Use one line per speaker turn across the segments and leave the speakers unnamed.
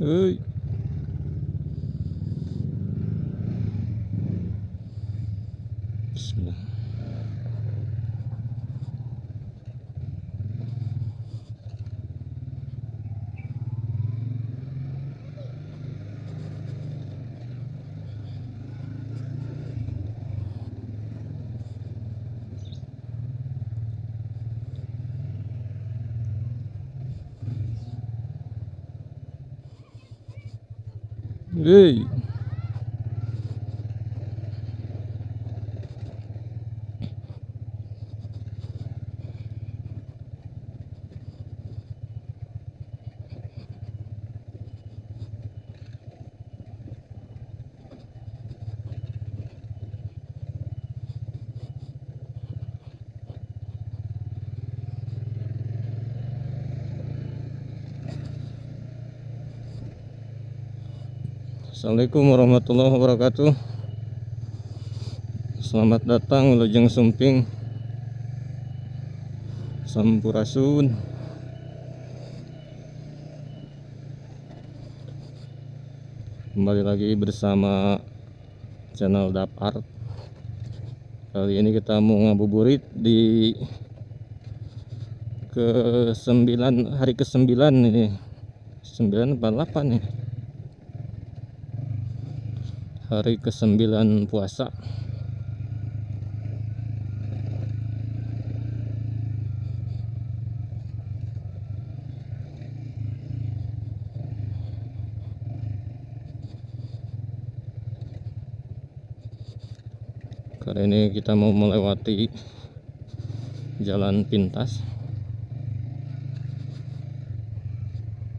Hei. Bismillah. Hei. Assalamualaikum warahmatullahi wabarakatuh. Selamat datang Wilujeng Sumping Sampurasun. Kembali lagi bersama channel Dap Art. Kali ini kita mau ngabuburit di hari ke-9 ini. 9 apa 8 ya? Hari ke-9 puasa. Kali ini kita mau melewati jalan pintas,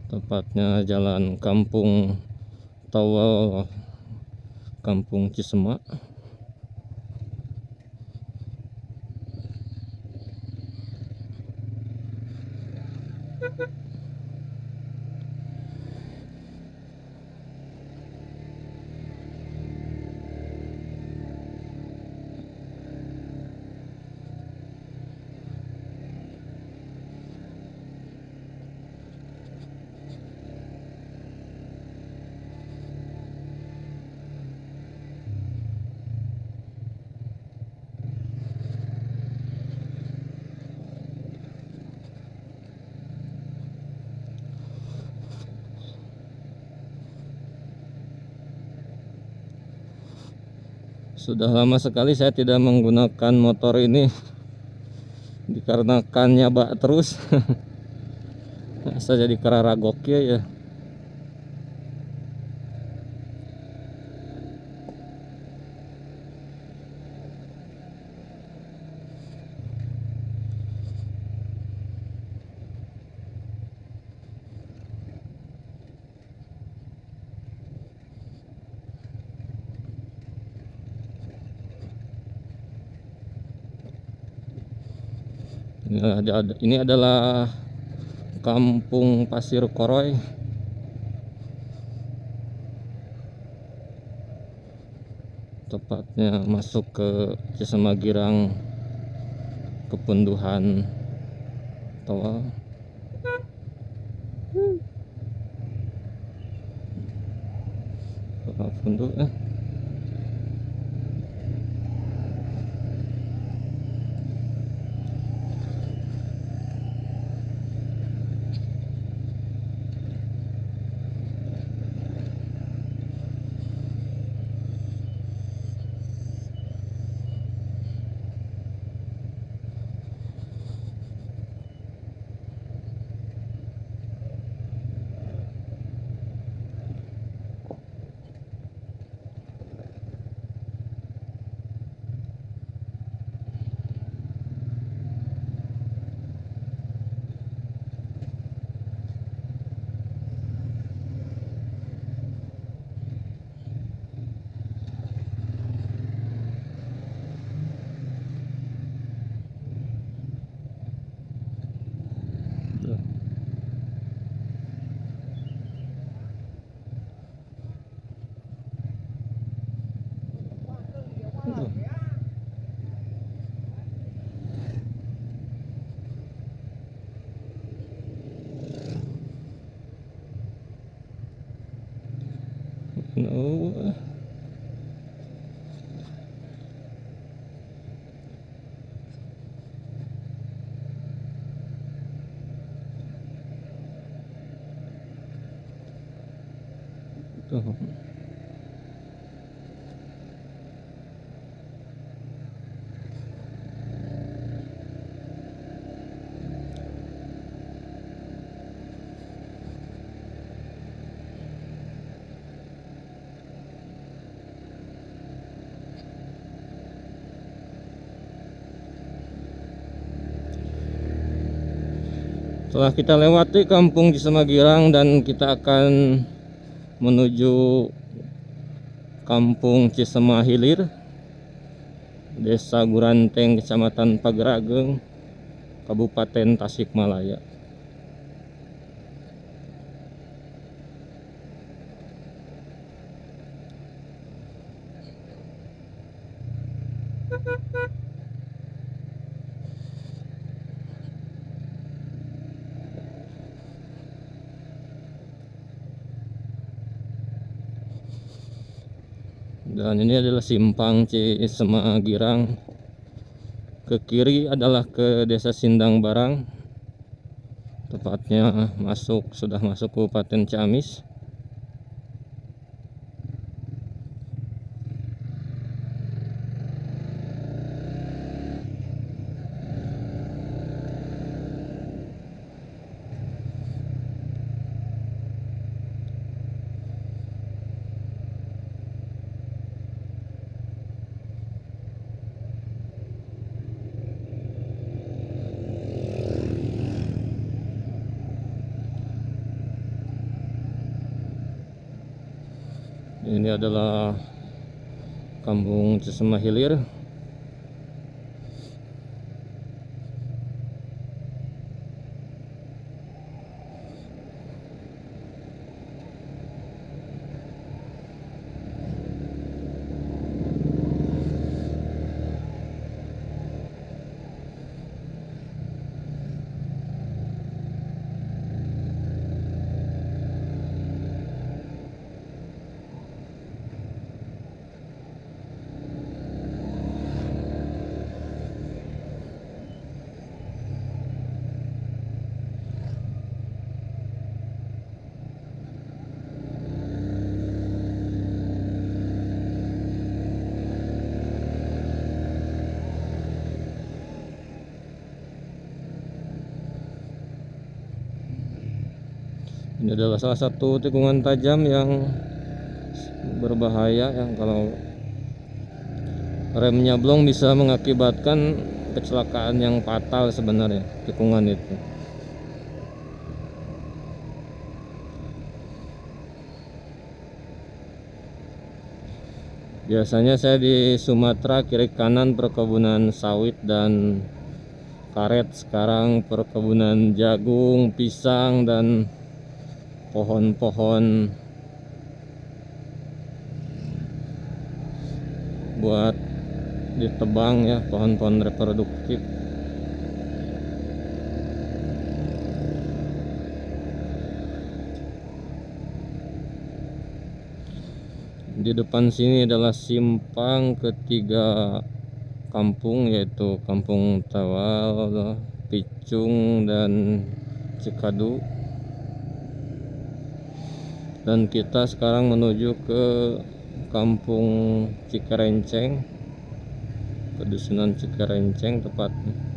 tepatnya jalan Kampung Tawal, Kampung Cisemak. Sudah lama sekali saya tidak menggunakan motor ini dikarenakan nyaba terus. Saya jadi kararagok ya. Ini adalah Kampung Pasir Koroy. Tepatnya masuk ke Cisemagirang, Kepunduhan Tawal. Punduh Oh. Tuh. Setelah kita lewati kampung Cisemagirang dan kita akan menuju kampung Cisemahilir, Desa Guranteng, Kecamatan Pagerageng, Kabupaten Tasikmalaya. Dan ini adalah simpang Cisemagirang. Ke kiri adalah ke Desa Sindang Barang, tepatnya sudah masuk Kabupaten Ciamis. Ini adalah kampung Cisemahilir. Ini adalah salah satu tikungan tajam yang berbahaya, yang kalau remnya blong bisa mengakibatkan kecelakaan yang fatal sebenarnya, tikungan itu. Biasanya saya di Sumatera kiri kanan perkebunan sawit dan karet, sekarang perkebunan jagung, pisang, dan pohon-pohon buat ditebang ya, pohon-pohon reproduktif. Di depan sini adalah simpang ketiga kampung, yaitu Kampung Tawal, Picung, dan Cikadu. Dan kita sekarang menuju ke Kampung Cikerenceng, Pedusunan Cikerenceng tepatnya.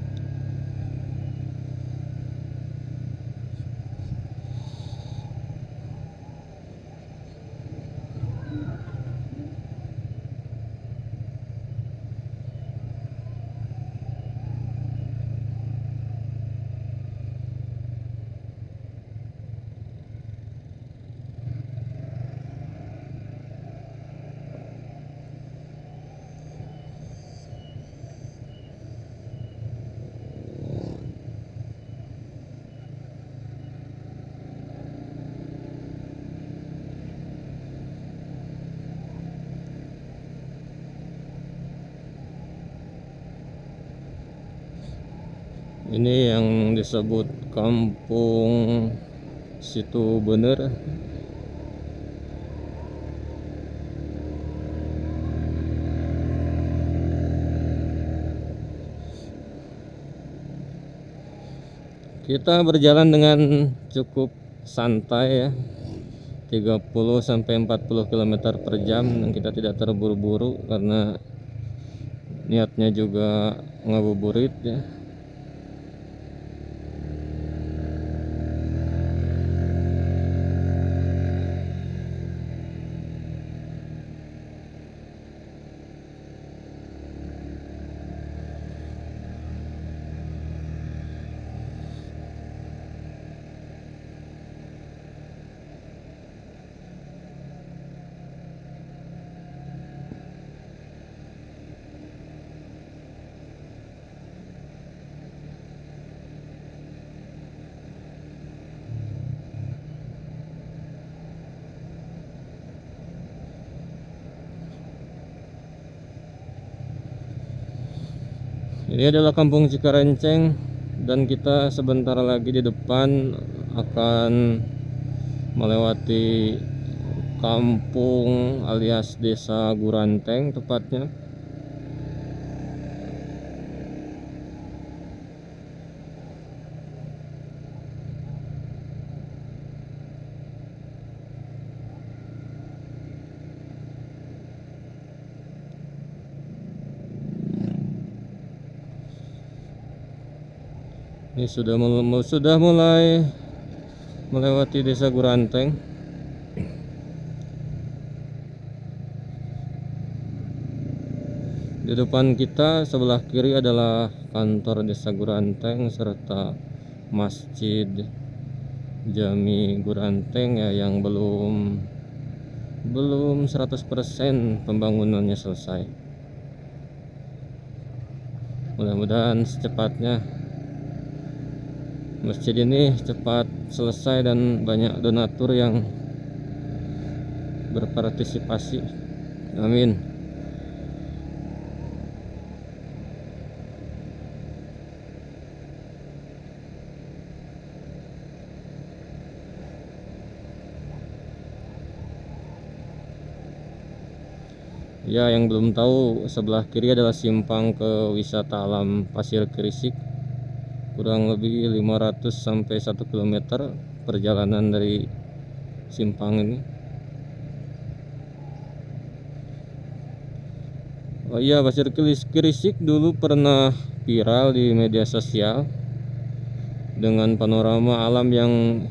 Ini yang disebut Kampung Situ Bener. Kita berjalan dengan cukup santai ya, 30 sampai 40 km per jam, dan kita tidak terburu-buru karena niatnya juga ngabuburit ya. Ini adalah Kampung Cikarenceng, dan kita sebentar lagi di depan akan melewati kampung alias Desa Guranteng tepatnya. Ini sudah mulai melewati Desa Guranteng. Di depan kita sebelah kiri adalah kantor Desa Guranteng serta Masjid Jami Guranteng ya, yang belum 100% pembangunannya selesai. Mudah-mudahan secepatnya masjid ini cepat selesai dan banyak donatur yang berpartisipasi. Amin. Ya, yang belum tahu, sebelah kiri adalah simpang ke wisata alam Pasir Krisik. Kurang lebih 500 sampai 1 km perjalanan dari simpang ini. Oh iya, Pasir Krisik dulu pernah viral di media sosial dengan panorama alam yang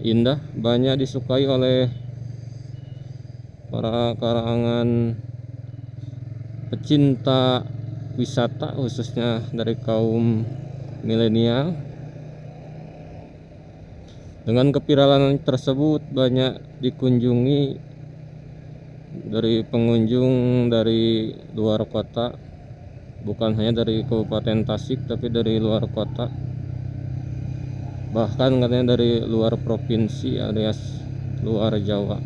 indah, banyak disukai oleh para kalangan pecinta wisata, khususnya dari kaum milenial. Dengan keviralan tersebut banyak dikunjungi dari pengunjung dari luar kota, bukan hanya dari Kabupaten Tasik tapi dari luar kota, bahkan katanya dari luar provinsi alias luar Jawa.